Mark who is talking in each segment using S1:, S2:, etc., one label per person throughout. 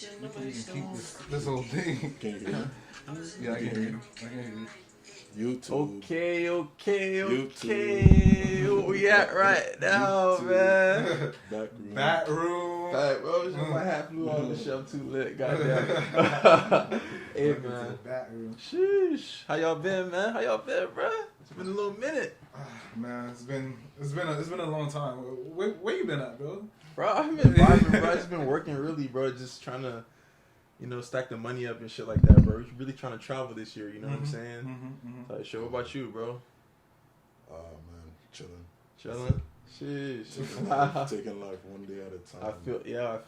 S1: You can keep this whole thing.
S2: Can you hear me?
S1: Yeah, I can hear you. I can hear you.
S2: YouTube.
S3: Okay.
S2: YouTube.
S3: Where we at right now,
S2: YouTube.
S3: man?
S1: BackRoom.
S3: Alright, bro. My hat flew on the shelf too lit. Goddamn. Hey, man.
S1: BackRoom.
S3: Sheesh. How y'all been, man? How y'all been, bro? It's been a little minute.
S1: Man, it's been a long time. Where you been at, bro?
S3: Bro, I've been vibing, bro. I've just been working really, bro. Just trying to, stack the money up and shit like that, bro. Really trying to travel this year, you know what I'm saying? Like, shit, what about you, bro?
S2: Man, chilling.
S3: Sheesh.
S2: Taking life one day at a time.
S3: I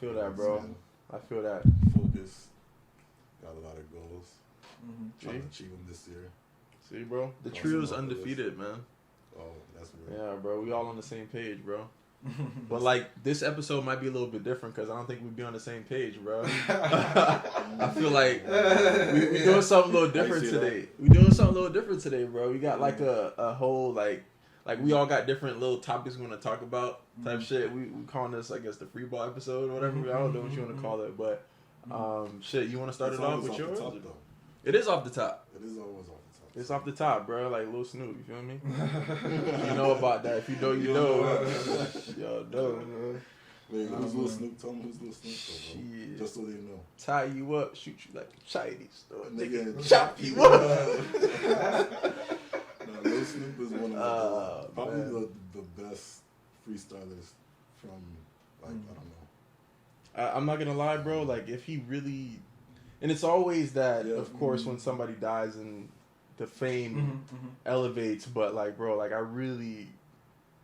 S3: feel that, bro. I feel that.
S2: Focus. Got a lot of goals. Trying to achieve them this year.
S3: See, bro? The trio's undefeated, man.
S2: Oh, that's weird.
S3: Yeah, bro. We all on the same page, bro. But, like, this episode might be a little bit different because I don't think we'd be on the same page, bro. I feel like we're doing something a little different today. We're doing something a little different today, bro. We got, like, a whole, like we all got different little topics we want to talk about type shit. We calling this, I guess, the free ball episode or whatever. I don't know what you want to call it, but shit, you want to start it off with yours? It is off the top.
S2: It is always off the top.
S3: It's off the top, bro. Like Lil Snoop, you feel me? You know about that. If you know, you know. Y'all know, man.
S2: Wait, who's Lil Snoop? Tell me who's Lil Snoop, though, bro.
S3: Shit.
S2: Just so they know.
S3: Tie you up, shoot you like a Chinese store.
S2: Nigga,
S3: Chop you up.
S2: Lil Snoop is one of probably the best freestylers from, like, I don't know.
S3: I'm not gonna lie, bro. Like, if he really, and it's always that, of course, when somebody dies and the fame elevates, but like, bro, like I really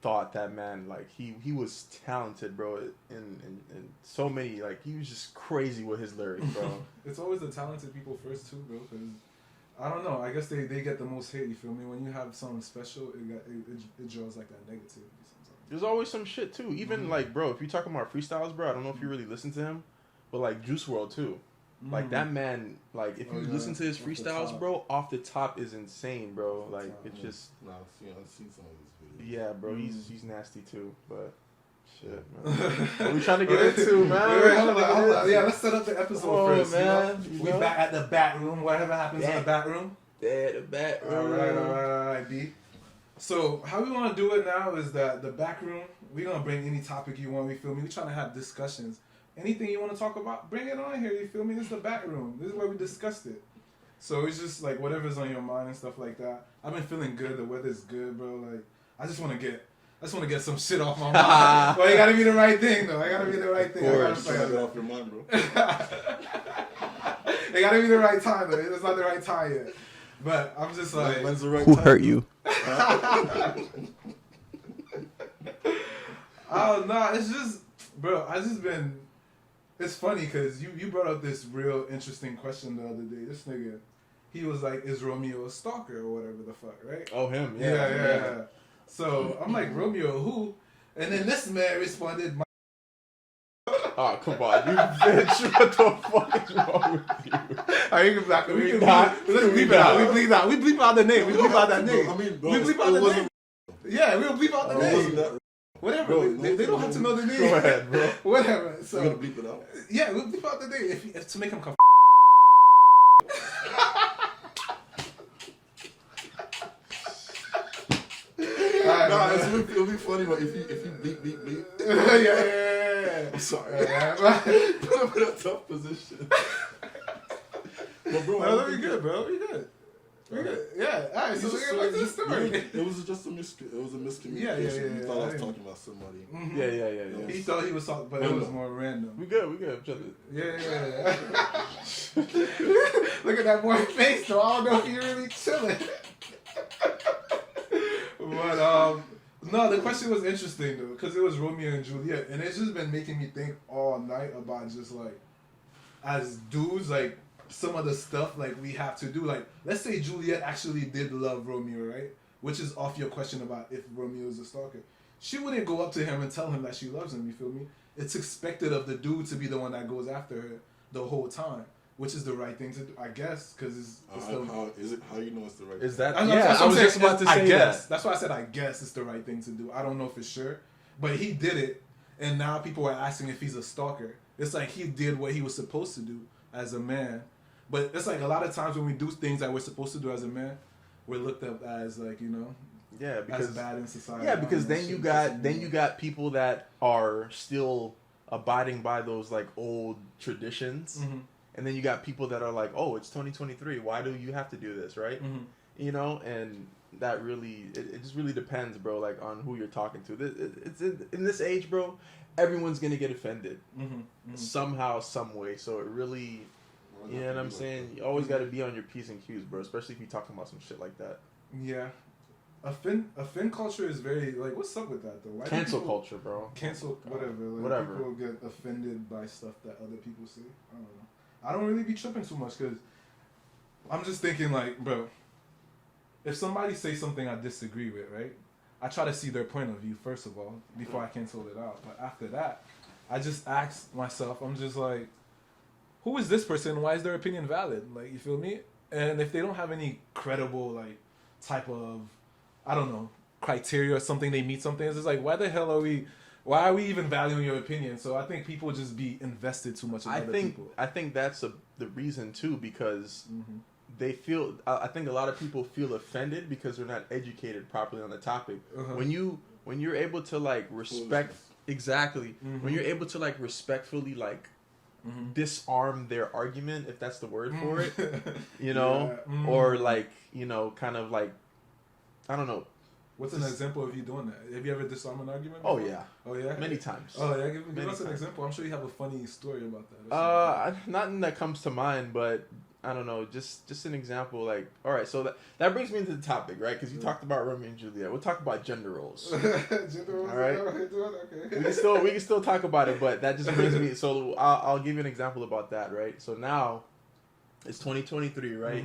S3: thought that man, like he was talented, bro, and so many, like he was just crazy with his lyrics, bro.
S1: It's always the talented people first too, bro. Cause I don't know. I guess they get the most hate. You feel me? When you have something special, it draws like that negativity sometimes.
S3: There's always some shit too. Even like, bro, if you're talking about freestyles, bro, I don't know if you really listen to him, but like Juice WRLD too. Like that man, like if you listen to his freestyles, bro, off the top is insane, bro. Like it's just.
S2: Nah, I've seen some of his videos.
S3: Yeah, bro, he's nasty too, but shit, man. What we trying to get into, man?
S1: Wait, hold on. Yeah, let's set up the episode first,
S3: man.
S1: We back at the BackRoom. Whatever happens in the BackRoom.
S3: Yeah, the BackRoom.
S1: All right, B. So how we want to do it now is that the BackRoom, we're gonna bring any topic you want. You feel me? We trying to have discussions. Anything you want to talk about, bring it on here. You feel me? This is the BackRoom. This is where we discussed it. So it's just like whatever's on your mind and stuff like that. I've been feeling good. The weather's good, bro. Like I just want to get some shit off my mind. But it gotta be the right thing, though. I gotta be the right thing.
S2: Of course, get it off your mind, bro.
S1: It gotta be the right time, though. It's not the right time yet. But I'm just like,
S2: when's the right
S3: who
S2: time?
S3: hurt you?
S1: Oh no, it's just, bro. I just been. It's funny because you brought up this real interesting question the other day. This nigga, he was like, "Is Romeo a stalker or whatever the fuck?" Right?
S3: Oh, him.
S1: Yeah. So I'm like, Romeo who? And then this man responded,
S3: Oh, come on, you bitch. What the fuck is wrong with you?
S1: let's bleep it out. We bleep out the name. We bleep out that name.
S2: I mean, bro,
S1: we bleep out the name. Yeah, we'll bleep out the name. Whatever.
S2: Bro,
S1: they don't have to know the name.
S3: Go ahead, bro.
S1: Whatever. So
S2: You're gonna bleep it out?
S1: yeah, we'll bleep out the name if to make him come.
S2: Nah, it'll be funny, but if you bleep.
S1: Yeah.
S2: I'm sorry. Put him in a tough position. But bro,
S1: No, we good, bro. We good. Yeah. All right. So let's get back to the story.
S2: It was just a miscommunication.
S1: Yeah.
S2: You thought I was talking about somebody.
S3: Yeah.
S1: He thought he was talking, but it was more random.
S3: We good.
S1: Yeah. Look at that boy's face, though. I don't know if he's really chilling. But no, the question was interesting though, because it was Romeo and Juliet, and it's just been making me think all night about just like, as dudes, like some of the stuff like we have to do. Like, let's say Juliet actually did love Romeo, right? Which is off your question about if Romeo is a stalker. She wouldn't go up to him and tell him that she loves him. You feel me? It's expected of the dude to be the one that goes after her the whole time. Which is the right thing to do, I guess, because it's
S2: how you know it's the right
S3: Is
S2: thing?
S3: that?
S1: Yeah,
S3: I was just about to say
S1: I guess.
S3: that.
S1: That's why I said I guess it's the right thing to do. I don't know for sure, but he did it, and now people are asking if he's a stalker. It's like he did what he was supposed to do as a man, but it's like a lot of times when we do things that we're supposed to do as a man, we're looked up as like, you know,
S3: because
S1: as bad in society.
S3: Yeah, because then you got people that are still abiding by those like old traditions, and then you got people that are like, oh, it's 2023. Why do you have to do this, right? You know, and that really it just really depends, bro. Like on who you're talking to. It's in this age, bro. Everyone's gonna get offended somehow, some way. So it really, you know what I'm saying? You always got to be on your P's and Q's, bro. Especially if you're talking about some shit like that.
S1: Yeah. A fin culture is very, like, what's up with that, though? Why
S3: cancel culture, bro.
S1: Cancel, whatever. Like,
S3: whatever.
S1: People get offended by stuff that other people say. I don't know. I don't really be tripping too much, because I'm just thinking, like, bro, if somebody says something I disagree with, right? I try to see their point of view, first of all, before I cancel it out. But after that, I just ask myself, I'm just like, who is this person? Why is their opinion valid? Like, you feel me? And if they don't have any credible, like, type of, I don't know, criteria or something, they meet something, it's just like, why are we even valuing your opinion? So I think people just be invested too much in other people.
S3: I think that's the reason, too, because they feel, I think a lot of people feel offended because they're not educated properly on the topic. When you're able to, like, respect, when you're able to, like, respectfully, like, disarm their argument, if that's the word for it, you know, or, like, you know, kind of, like, I don't know.
S1: What's an example of you doing that? Have you ever disarmed an argument
S3: before?
S1: Oh yeah,
S3: many times.
S1: Oh yeah, give us an example. I'm sure you have a funny story about that.
S3: Nothing that comes to mind, but I don't know. Just an example. Like, all right, so that brings me into the topic, right? Because you talked about Romeo and Juliet. We'll talk about gender roles.
S1: Gender roles.
S3: All right.
S1: Okay.
S3: We can still talk about it, but that just brings me. So I'll give you an example about that, right? So now it's 2023, right?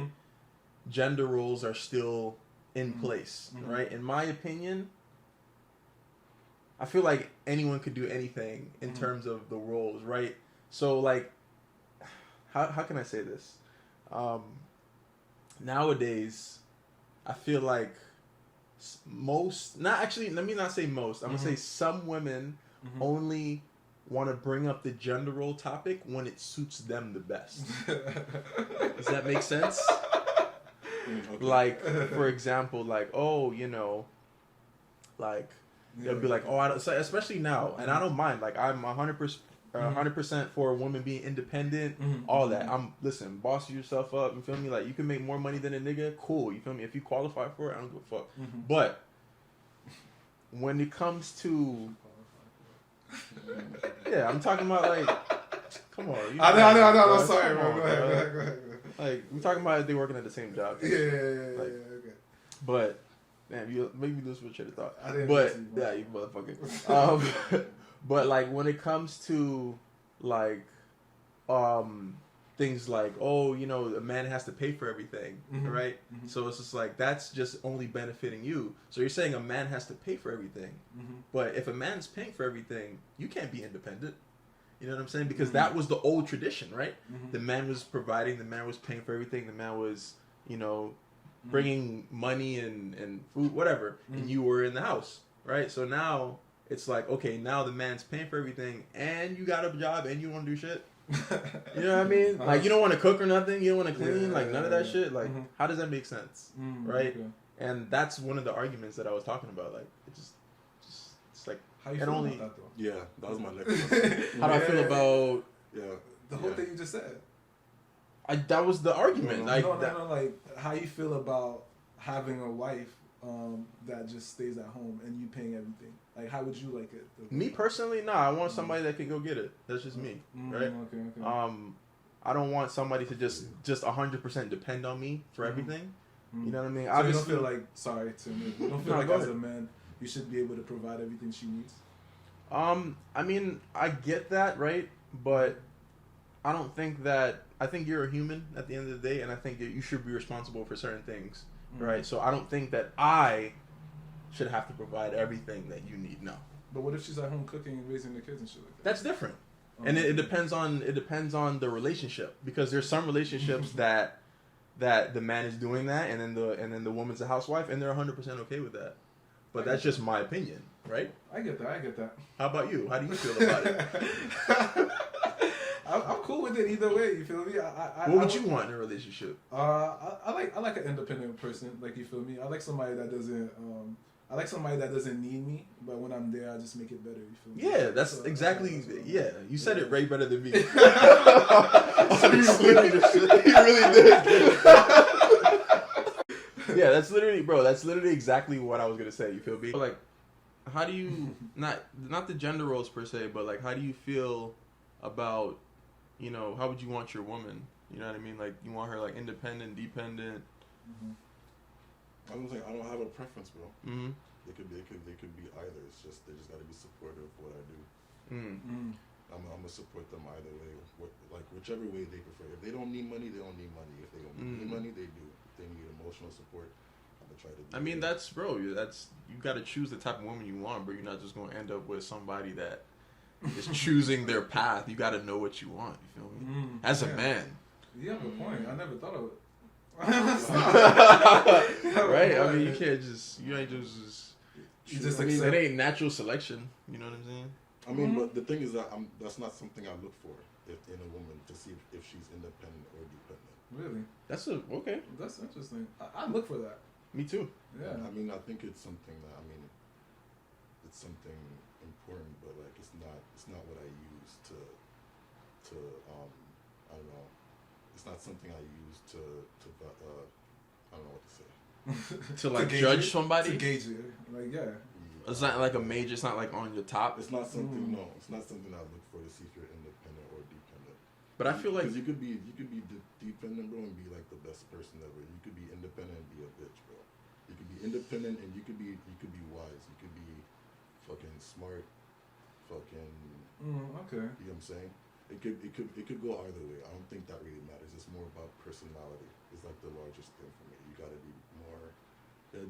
S3: Gender roles are still in place, right? In my opinion, I feel like anyone could do anything in terms of the roles, right? So, like, how can I say this? Nowadays, I feel like let me not say most. I'm gonna say some women only want to bring up the gender role topic when it suits them the best. Does that make sense? Okay. Like, for example, like, oh, you know, like, they'll be like, oh, especially now, and I don't mind, like, I'm 100% for a woman being independent, all that. Listen, boss yourself up, you feel me? Like, you can make more money than a nigga, cool, you feel me? If you qualify for it, I don't give a fuck. But when it comes to, yeah, I'm talking about, like, come on.
S1: I know, I'm sorry, bro. Go ahead.
S3: Like, we're talking about they working at the same job.
S1: Yeah, okay.
S3: But, damn, you maybe lose your train of thought.
S1: I didn't
S3: yeah, you motherfucker. But, like, when it comes to, like, things like, oh, you know, a man has to pay for everything, right? So it's just like, that's just only benefiting you. So you're saying a man has to pay for everything. But if a man's paying for everything, you can't be independent. You know what I'm saying? Because that was the old tradition, right? The man was providing, the man was paying for everything, the man was, you know, bringing money and food, whatever, and you were in the house, right? So now it's like, okay, now the man's paying for everything, and you got a job, and you want to do shit. You know what I mean? Like, you don't want to cook or nothing, you don't want to clean, like, none of that shit. Like, how does that make sense, right? Okay. And that's one of the arguments that I was talking about. Like, it's like,
S1: how you feel about that, though?
S2: Yeah, that was my next question.
S3: How do I feel about
S1: the whole thing you just said?
S3: That was the argument.
S1: No. Like, how you feel about having a wife that just stays at home and you paying everything? Like, how would you like it?
S3: Me personally, I want somebody that can go get it. That's just me, right?
S1: Okay.
S3: I don't want somebody to just 100% depend on me for everything. You know what I mean?
S1: So obviously, you don't feel like, sorry to me, you don't feel like as a man you should be able to provide everything she needs?
S3: I mean, I get that, right? But I don't think that, I think you're a human at the end of the day, and I think that you should be responsible for certain things, right? So I don't think that I should have to provide everything that you need, no.
S1: But what if she's at home cooking and raising the kids and shit like that?
S3: That's different. And it depends on the relationship, because there's some relationships that the man is doing that, and then the woman's a housewife, and they're 100% okay with that. but that's just my opinion, right?
S1: I get that.
S3: How about you? How do you feel about it?
S1: I'm cool with it either way. You feel me?
S3: What would you want in a relationship?
S1: I like an independent person. Like, you feel me? I like somebody that doesn't. I like somebody that doesn't need me, but when I'm there, I just make it better. You feel me?
S3: Yeah, that's so, exactly. Yeah, you said it way better than me.
S2: Honestly, he really did.
S3: Yeah, that's literally exactly what I was gonna say. You feel me? Like, how do you not the gender roles per se, but like, how do you feel about, how would you want your woman? You know what I mean? Like, you want her like independent, dependent.
S2: Mm-hmm. I don't have a preference, bro.
S3: Mm-hmm.
S2: They could be either. It's just they just got to be supportive of what I do.
S3: Mm-hmm.
S2: I'm gonna support them either way, whichever way they prefer. If they don't need money, they don't need money. If they don't need money, they do. If they need emotional support, I'm gonna try to do.
S3: I mean, you got to choose the type of woman you want, but you're not just gonna end up with somebody that is choosing their path. You got to know what you want. You feel me? As a man.
S1: You have a point. I never thought of it.
S3: Right? I mean, you ain't just
S1: accept.
S3: It ain't natural selection. You know what I'm saying?
S2: I mean, but the thing is that that's not something I look for in a woman, to see if she's independent or dependent.
S1: Really?
S3: Okay.
S1: That's interesting. I look for that.
S3: Me too.
S1: Yeah.
S2: I mean, I think it's something that it's something important, but like it's not what I use to I don't know. It's not something I use to I don't know what to say.
S3: To like judge somebody?
S1: To gauge it. Like, yeah.
S3: It's not like a major, it's not like on your top.
S2: It's not something, no. It's not something I look for to see if you're independent or dependent.
S3: But I feel like...
S2: Because you could be dependent, bro, and be like the best person ever. You could be independent and be a bitch, bro. You could be independent and you could be wise. You could be fucking smart, fucking...
S1: okay.
S2: You know what I'm saying? It could go either way. I don't think that really matters. It's more about personality. It's like the largest thing for me. You gotta be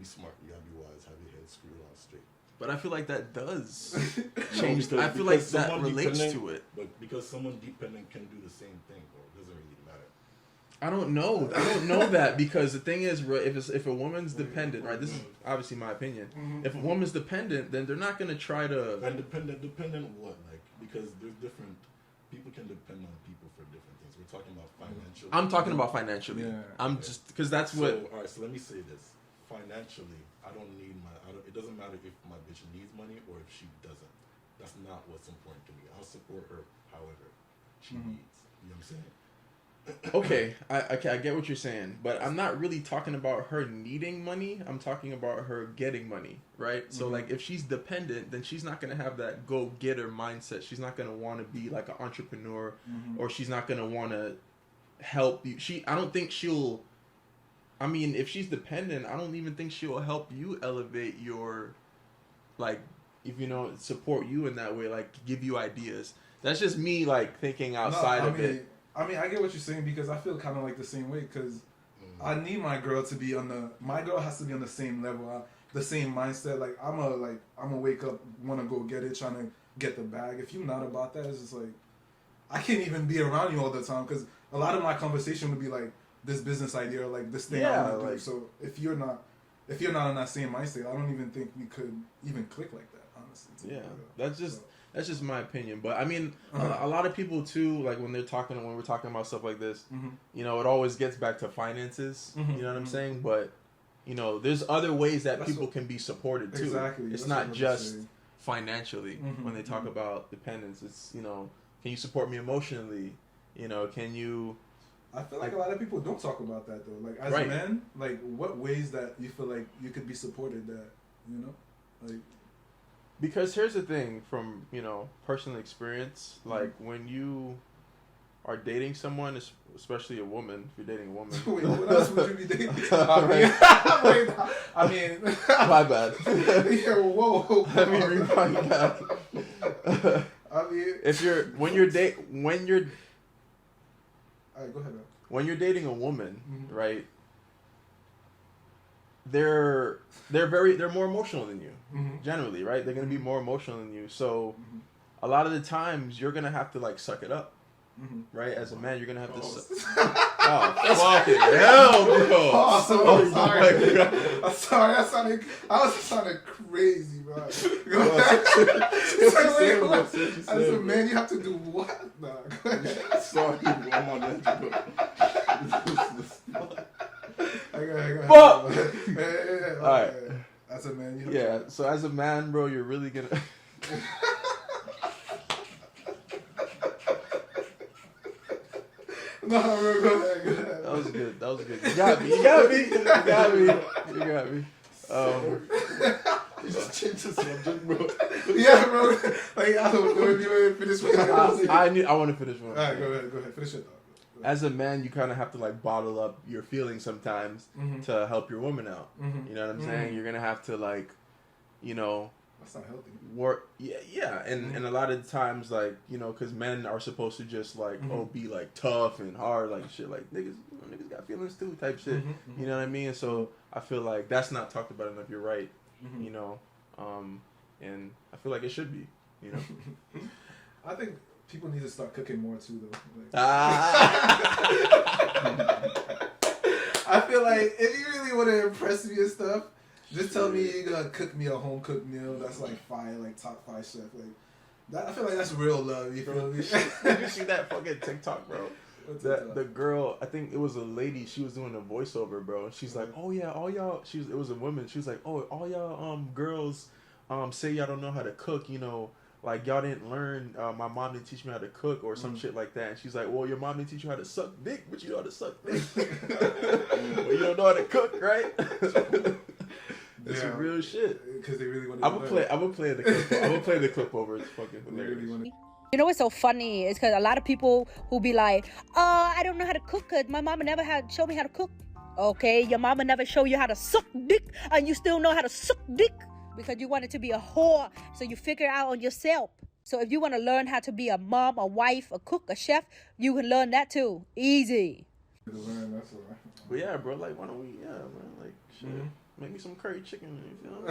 S2: smart. You gotta be wise. Have your head screwed on straight.
S3: But I feel like that does change. I feel like that relates to it.
S2: But because someone dependent can do the same thing, bro, it doesn't really matter.
S3: I don't know that, because the thing is, if a woman's dependent, right? This is obviously my opinion. If a woman's dependent, then they're not gonna try to.
S2: And dependent what? Like, because there's different. People can depend on people for different things. We're talking about financially.
S3: I'm talking about financially.
S1: Yeah.
S3: Just because that's what.
S2: All right, so let me say this. Financially, it doesn't matter if my bitch needs money or if she doesn't. That's not what's important to me. I'll support her however she needs. You know what I'm saying?
S3: Okay, I get what you're saying, but I'm not really talking about her needing money. I'm talking about her getting money, right? So like, if she's dependent, then she's not gonna have that go-getter mindset. She's not gonna want to be like an entrepreneur, or she's not gonna want to help you. I don't think she'll. I mean, if she's dependent, I don't even think she'll help you elevate your, like, if support you in that way, like give you ideas. That's just me, like, thinking outside of it.
S1: I mean, I get what you're saying, because I feel kind of like the same way, because I need my girl to be my girl has to be on the same level, the same mindset. Like, I'm gonna wake up, want to go get it, trying to get the bag. If you're not about that, it's just like, I can't even be around you all the time, because a lot of my conversation would be like, this business idea or like this thing I want to do. So if you're not in that same mindset, I don't even think we could even click like that, honestly.
S3: Yeah, that's just my opinion. But I mean, a lot of people too, like when we're talking about stuff like this, it always gets back to finances. You know what I'm saying? But there's other ways that people can be supported too.
S1: Exactly.
S3: It's not just financially when they talk about dependence. It's can you support me emotionally? Can you?
S1: I feel like a lot of people don't talk about that though. Like, as men, like, what ways that you feel like you could be supported that, like.
S3: Because here's the thing, from personal experience, like when you are dating someone, especially a woman, if you're dating a woman.
S1: Wait, what else would you be dating? I mean,
S3: my bad.
S1: Yeah, whoa.
S3: Let me rewind back.
S1: I mean,
S3: when you're
S1: all right, go ahead, man.
S3: When you're dating a woman, right? They're more emotional than you, generally, right? They're gonna be more emotional than you. So, a lot of the times you're gonna have to like suck it up, right? As a man, you're gonna have to. Oh, fucking hell, bro!
S1: Oh, sorry. I'm sorry. I was sounding crazy, bro. Go ahead. As a man, you have to do what? Nah, go ahead.
S2: Sorry, bro. I'm on edge, bro.
S1: I got.
S3: Fuck!
S1: Hey,
S3: All right.
S1: As a man, you have to.
S3: So as a man, bro, you're really gonna.
S1: No, bro, go ahead.
S3: That was good. You got me.
S2: You just changed the subject, bro.
S1: Yeah, bro. Like, I don't know if you want to finish what you want to say.
S3: I want to finish one.
S1: All right, go ahead. Finish it.
S3: As a man, you kind of have to like bottle up your feelings sometimes to help your woman out. You know what I'm saying? You're gonna have to like, you know.
S1: That's not healthy.
S3: Work, yeah, and a lot of times, like, you know, because men are supposed to just like, be like tough and hard, like shit, like niggas got feelings too, type shit. You know what I mean? And so I feel like that's not talked about enough. You're right, you know, and I feel like it should be, you know.
S1: I think people need to start cooking more too, though. Like, I feel like if you really want to impress me and stuff. Just tell me you're gonna cook me a home cooked meal that's like fire, like top 5 chef. Like that, I feel like that's real love. You feel me?
S3: Did you see that fucking TikTok, bro? The girl, I think it was a lady. She was doing a voiceover, bro. And she's like, "Oh yeah, all y'all." It was a woman. She was like, "Oh, all y'all girls say y'all don't know how to cook. You know, like y'all didn't learn. My mom didn't teach me how to cook or some shit like that." And she's like, "Well, your mom didn't teach you how to suck dick, but you know how to suck dick. But you don't know how to cook, right?" It's some real shit.
S1: Because they really want to.
S3: I'm gonna play the clip. I'm gonna play the clip over. It's fucking hilarious.
S4: You know what's so funny is because a lot of people who be like, I don't know how to cook because my mama never had show me how to cook. Okay, your mama never show you how to suck dick, and you still know how to suck dick because you wanted to be a whore, so you figure out on yourself. So if you want to learn how to be a mom, a wife, a cook, a chef, you can learn that too. Easy.
S3: But yeah, bro, like why don't we? Yeah, man, like shit. Make me some curry chicken, you feel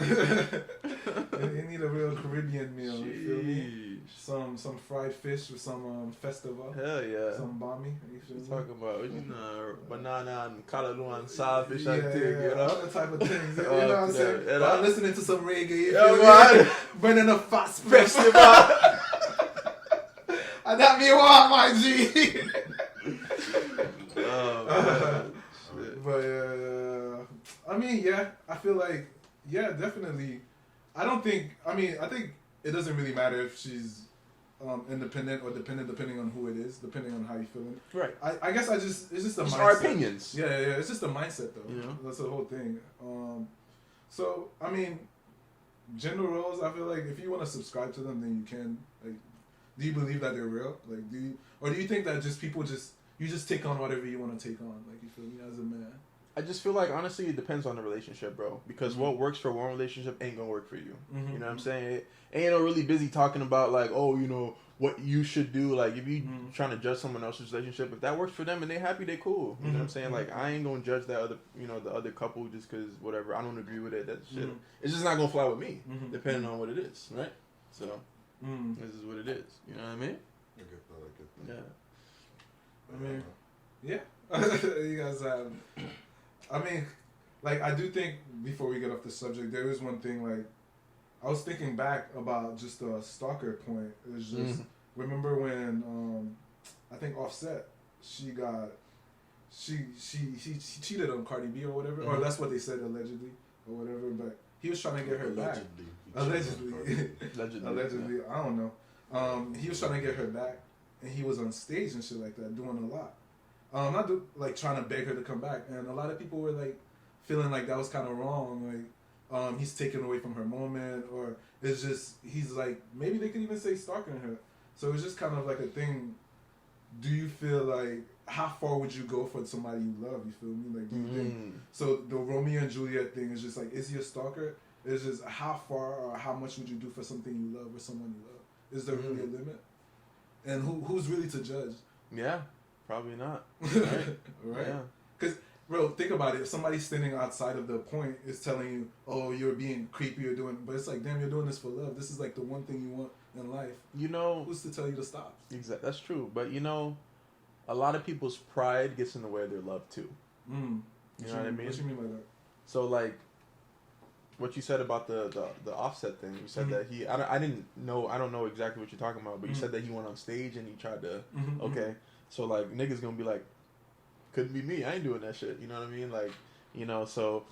S3: me?
S1: You need a real Caribbean meal, you feel me? Some fried fish with some festival.
S3: Hell yeah.
S1: Some bami, you feel me?
S3: Talking about, you know, banana and callaloo and saltfish and
S1: yeah,
S3: thing, you know?
S1: All the type of things, you know what I'm saying?
S3: Yeah,
S1: I'm listening to some reggae, you feel me? Burning a fast festival. And that me want, my G. But I mean, yeah, I feel like, yeah, definitely. I think it doesn't really matter if she's independent or dependent, depending on who it is, depending on how you're feeling.
S3: Right.
S1: I guess it's just a mindset.
S3: Our opinions.
S1: Yeah, it's just a mindset, though.
S3: You know?
S1: That's the whole thing. So, I mean, gender roles, I feel like if you want to subscribe to them, then you can. Like, do you believe that they're real? Like, do you think that you just take on whatever you want to take on? Like, you feel me, as a man?
S3: I just feel like, honestly, it depends on the relationship, bro. Because what works for one relationship ain't gonna work for you. You know what I'm saying? Ain't no really busy talking about, like, oh, you know, what you should do. Like, if you trying to judge someone else's relationship, if that works for them and they happy, they cool. You know what I'm saying? Like, I ain't gonna judge that the other couple just because, whatever, I don't agree with it. That shit. It's just not gonna fly with me, depending on what it is, right? So, this is what it is. You know what I mean?
S2: I get that.
S1: Yeah. I mean, yeah. You guys I mean, like, I do think, before we get off the subject, there is one thing, like, I was thinking back about just the stalker point. It was just, remember when, I think Offset, she cheated on Cardi B or whatever, or that's what they said allegedly, or whatever, but he was trying to get her back. Allegedly. I don't know. He was trying to get her back, and he was on stage and shit like that, doing a lot. Like trying to beg her to come back, and a lot of people were like feeling like that was kind of wrong, like he's taken away from her moment, or it's just he's like, maybe they could even say stalking her. So it's just kind of like a thing. Do you feel like, how far would you go for somebody you love? You feel me? Like, do you think so? The Romeo and Juliet thing is just like, is he a stalker? It's just how far or how much would you do for something you love or someone you love? Is there really a limit? And who's really to judge?
S3: Yeah. Probably not. Right?
S1: Right?
S3: Yeah.
S1: Because, bro, think about it. If somebody standing outside of the point is telling you, oh, you're being creepy or doing, but it's like, damn, you're doing this for love. This is like the one thing you want in life,
S3: You know,
S1: who's to tell you to stop?
S3: exactly. That's true. But you know, a lot of people's pride gets in the way of their love too.
S1: Mm.
S3: You know what I mean?
S1: What you mean by that?
S3: So like, what you said about the Offset thing. You said that he. I don't know exactly what you're talking about. But you said that he went on stage and he tried to. Okay. So like niggas gonna be like, couldn't be me. I ain't doing that shit. You know what I mean? Like, you know. So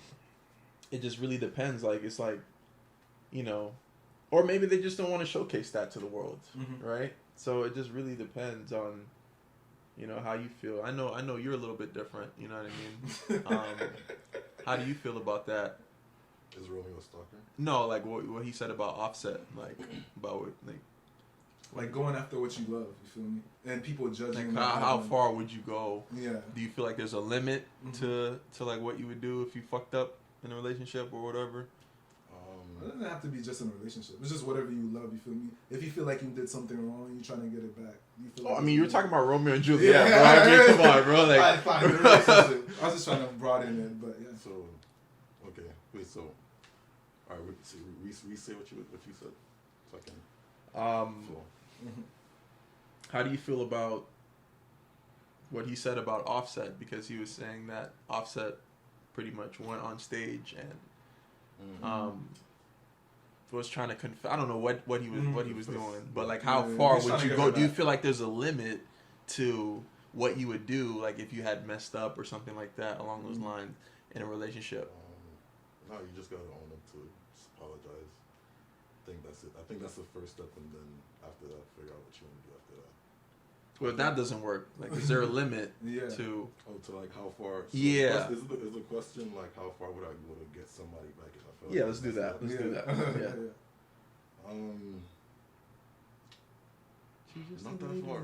S3: it just really depends. Like it's like, you know, or maybe they just don't want to showcase that to the world, right? So it just really depends on, you know, how you feel. I know you're a little bit different. You know what I mean? How do you feel about that?
S2: Is Romeo a stalker?
S3: No, like what he said about Offset, like about what,
S1: like going after what you love. You feel me? And people judging.
S3: like how far would you go?
S1: Yeah.
S3: Do you feel like there's a limit to like what you would do if you fucked up in a relationship or whatever?
S1: It doesn't have to be just in a relationship. It's just whatever you love. You feel me? If you feel like you did something wrong, you're trying to get it back. You feel like
S3: I mean, you were talking about Romeo and Juliet,
S1: Yeah.
S3: bro. I mean, come on, bro. Like,
S1: I find a relationship. I was just trying to broaden it, but yeah.
S2: So, okay, wait. So, all right, re-say what you said. So I can.
S3: How do you feel about what he said about Offset? Because he was saying that Offset pretty much went on stage and was trying to I don't know what he was doing, but like how far would you go? Do you feel like there's a limit to what you would do, like if you had messed up or something like that along those lines in a relationship?
S2: No, you just gotta own up to it. Just apologize. I think that's it. I think that's the first step, and then after that, figure out what you want to do after that.
S3: Well, if that doesn't work, like, is there a limit to?
S2: Oh, to like how far? So
S3: Yeah.
S2: Is the question like how far would I go to get somebody back if I felt?
S3: Yeah,
S2: like
S3: let's do that. Let's do that. Yeah.
S2: Not that far.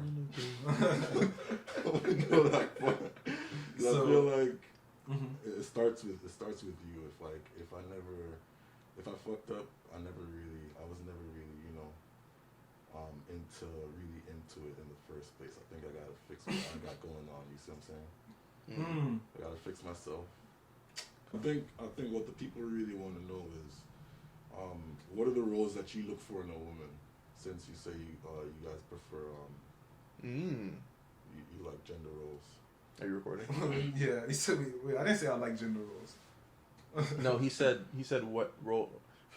S2: I wouldn't go that far. I feel like it starts with you. If I fucked up, I was never really, you know, into it in the first place. I think I gotta fix what I got going on. You see what I'm saying? I gotta fix myself. I think what the people really want to know is, what are the roles that you look for in a woman? Since you say you guys prefer you like gender roles.
S3: Are you recording?
S1: Yeah, he said wait, I didn't say I like gender roles.
S3: No, he said what role,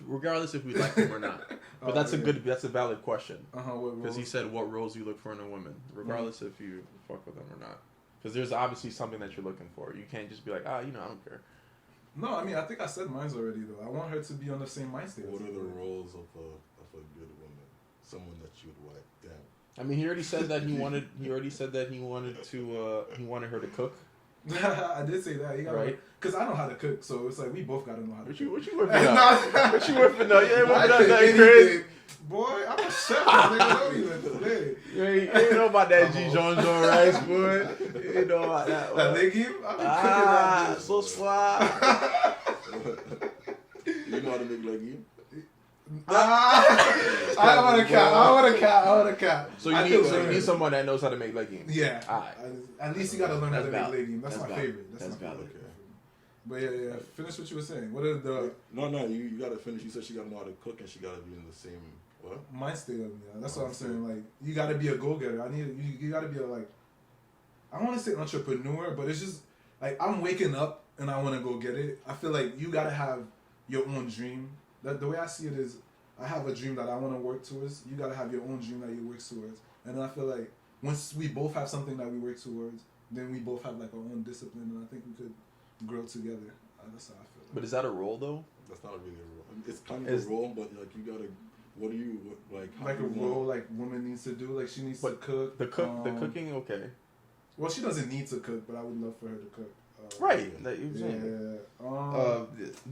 S3: regardless if we like them or not. But that's a valid question. Because he said what roles you look for in a woman, regardless if you fuck with them or not. Because there's obviously something that you're looking for. You can't just be like, you know, I don't care.
S1: No, I mean, I think I said mine's already though. I want her to be on the same mind state.
S2: What are the roles of a good woman? Someone that you'd wipe down.
S3: I mean, he already said that he wanted her to cook.
S1: I did say that. You gotta,
S3: right?
S1: Because I know how to cook, so it's like we both gotta know how to cook.
S3: What you whipping up? What you whipping up? You ain't whipping up that
S1: anything.
S3: crazy.
S1: Boy, I'm a chef. Nigga, know me today.
S3: You ain't know about that Dijon rice, boy. You ain't know about that.
S1: That legume? I've been cooking that bitch.
S3: So suave.
S2: You know how to make legume?
S1: I don't want a cat.
S3: So you need someone that knows how to make legumes.
S1: Yeah.
S3: Alright.
S1: At least you gotta learn how to make
S3: valid.
S1: legume. That's my
S3: valid.
S1: favorite.
S3: That's
S1: my
S3: valid.
S1: favorite. But yeah. Finish what you were saying. What are the
S2: No, you gotta finish. You said she gotta know how to cook and she gotta be in the same what?
S1: mind state of me? That's what I'm saying. Like you gotta be a go getter. You gotta be I want to say entrepreneur, but it's just like I'm waking up and I want to go get it. I feel like you gotta have your own dream. The way I see it is, I have a dream that I want to work towards. You gotta have your own dream that you work towards. And then I feel like once we both have something that we work towards, then we both have like our own discipline, and I think we could grow together. That's how I feel.
S3: But is that a role though?
S2: That's not really a role. It's kind of a role, but like you gotta. What do you like? How
S1: Like
S2: do
S1: a
S2: you
S1: role like woman needs to do. Like she needs to cook.
S3: The cooking, okay.
S1: Well, she doesn't need to cook, but I would love for her to cook.
S3: Right. Like you were saying.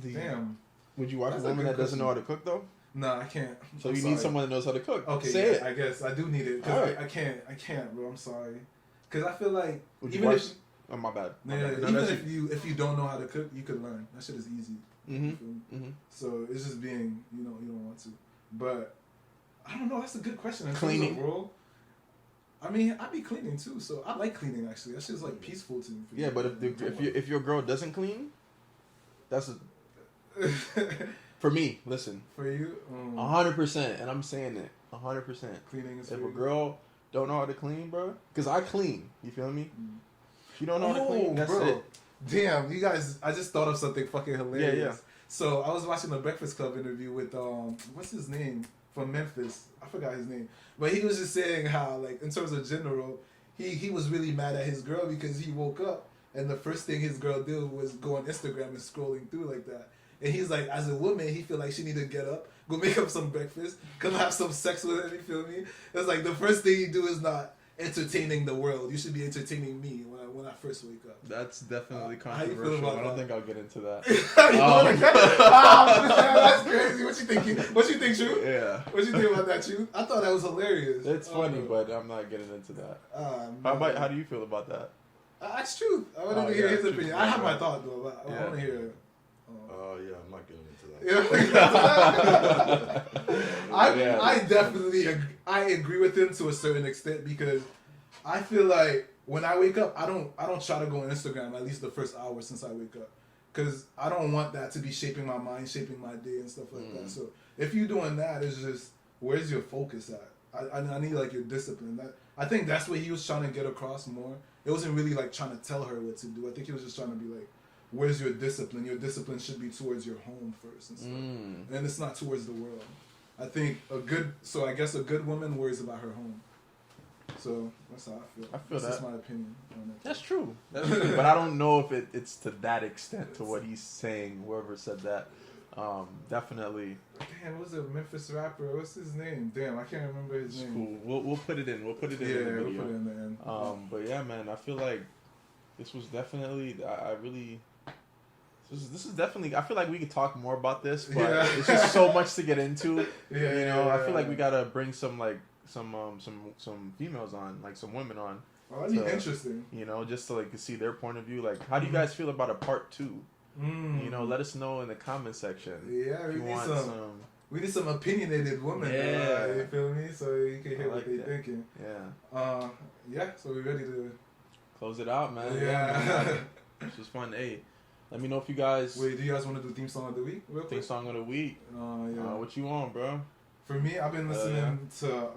S1: Damn.
S3: Would you watch a woman that doesn't know how to cook though?
S1: No, I can't.
S3: So you need someone that knows how to cook.
S1: Okay,
S3: say it.
S1: I guess I do need it. Cause
S3: Right.
S1: I can't, bro. I'm sorry. Cause I feel like
S3: Oh my bad.
S1: If you don't know how to cook, you could learn. That shit is easy. So it's just being, you don't want to. But I don't know. That's a good question.
S3: Cleaning,
S1: bro. I mean, I be cleaning too, so I like cleaning actually. That shit's like peaceful to me.
S3: Yeah, but if your girl doesn't clean, that's for me. Listen,
S1: for you,
S3: 100%, and I'm saying it 100%.
S1: Cleaning is
S3: If a
S1: free.
S3: girl don't know how to clean, bro, because I clean. You feel me? If you don't know how to clean, that's it.
S1: Damn, you guys! I just thought of something fucking hilarious.
S3: Yeah.
S1: So I was watching the Breakfast Club interview with what's his name from Memphis? I forgot his name, but he was just saying how, like, in terms of general, he was really mad at his girl because he woke up and the first thing his girl did was go on Instagram and scrolling through like that. And he's like, as a woman, he feel like she need to get up, go make up some breakfast, come have some sex with him. You feel me? It's like the first thing you do is not entertaining the world. You should be entertaining me when I first wake up.
S3: That's definitely
S1: how you feel
S3: controversial.
S1: about
S3: I don't
S1: that?
S3: think I'll get into that.
S1: That's crazy. What you think? What you think, Chu?
S3: Yeah.
S1: What you think about that, Chu? I thought that was hilarious.
S3: It's funny, but I'm not getting into that. How do you feel about that?
S1: That's true. I want to hear his opinion. I have my thought though, but I want to hear.
S2: Yeah, I'm not getting into that.
S1: I definitely I agree with him to a certain extent because I feel like when I wake up, I don't try to go on Instagram at least the first hour since I wake up because I don't want that to be shaping my mind, shaping my day and stuff like that. So if you're doing that, it's just where's your focus at? I need like your discipline. I think that's what he was trying to get across more. It wasn't really like trying to tell her what to do. I think he was just trying to be like, where's your discipline? Your discipline should be towards your home first and stuff. And it's not towards the world. I think I guess a good woman worries about her home. So that's how I feel. That's just my opinion on it.
S3: That's true. That's true. But I don't know if it's to that extent to what he's saying, whoever said that. Definitely.
S1: Damn, what was a Memphis rapper? What's his name? Damn, I can't remember his name.
S3: Cool. We'll put it in. We'll put it in the video.
S1: We'll put it in the end.
S3: But yeah, man, I feel like this was definitely. This is definitely. I feel like we could talk more about this, but it's just so much to get into. I feel like we gotta bring some females on, like some women on.
S1: Oh, that'd be interesting.
S3: Just to like see their point of view. Like, how do you guys feel about a part 2? Let us know in the comment section.
S1: Yeah, we need some opinionated women.
S3: Yeah,
S1: you feel me? So you can hear what they're thinking.
S3: Yeah.
S1: So we ready to
S3: close it out, man.
S1: Yeah.
S3: This was fun. Hey, let me know if you guys.
S1: Wait, do you guys want to do theme song of the week? Real quick?
S3: Theme song of the week.
S1: Yeah.
S3: What you on, bro?
S1: For me, I've been listening to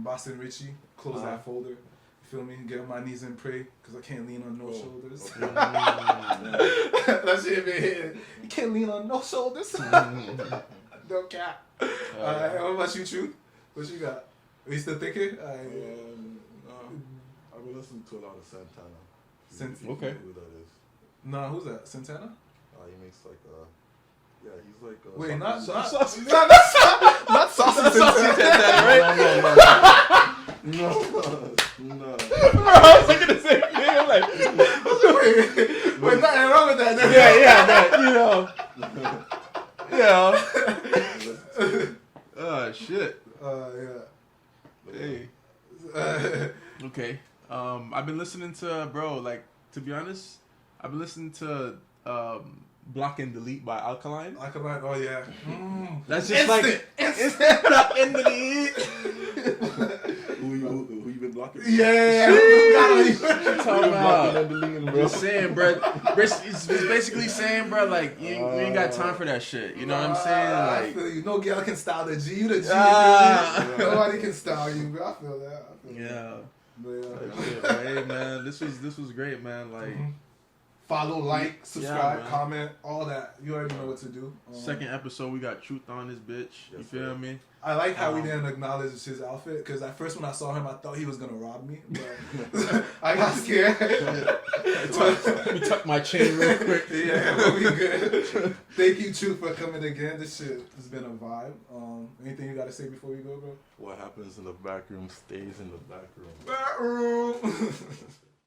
S1: Boston Richie. Close that folder. Feel me? Get on my knees and pray because I can't lean on no shoulders. That shit been hitting. You can't lean on no shoulders. No cap. Alright, what about you, Chu? What you got? Are you still thinking?
S2: I've been listening to a lot of Santana.
S3: Okay.
S2: Who that is?
S1: Nah, who's that? Santana?
S2: He makes like he's like
S1: wait, not
S3: saucy.
S1: not saucy Santana,
S3: right?
S2: No.
S3: I was thinking the same thing. I'm like,
S1: wait, nothing wrong with that.
S3: Oh shit.
S1: Hey.
S3: Okay. I've been listening to, bro. Like, to be honest, I've been listening to Block and Delete by Alkaline.
S1: Alkaline. Oh yeah.
S3: That's just
S1: instant
S3: Block and Delete.
S2: Who you been blocking?
S1: Yeah.
S3: Talking about. Just saying, bro. It's basically saying, bro, like you ain't got time for that shit. You know what I'm saying? Like,
S1: I feel you. No girl can style the G. You the G. Nobody can style you. Bro. I feel that.
S3: Yeah.
S1: But,
S3: shit, bro. Hey man, this was great, man. Like.
S1: Follow, like, subscribe, comment, all that. You already know what to do.
S3: Second episode, we got Truth on this bitch. You feel me?
S1: I like how we didn't acknowledge his outfit because at first when I saw him, I thought he was gonna rob me, but I got scared.
S3: Let me tuck my chain real quick.
S1: Yeah, but we good. Thank you, Truth, for coming again. This shit has been a vibe. Anything you gotta say before we go, bro?
S2: What happens in the back room stays in the back room.
S1: Back room.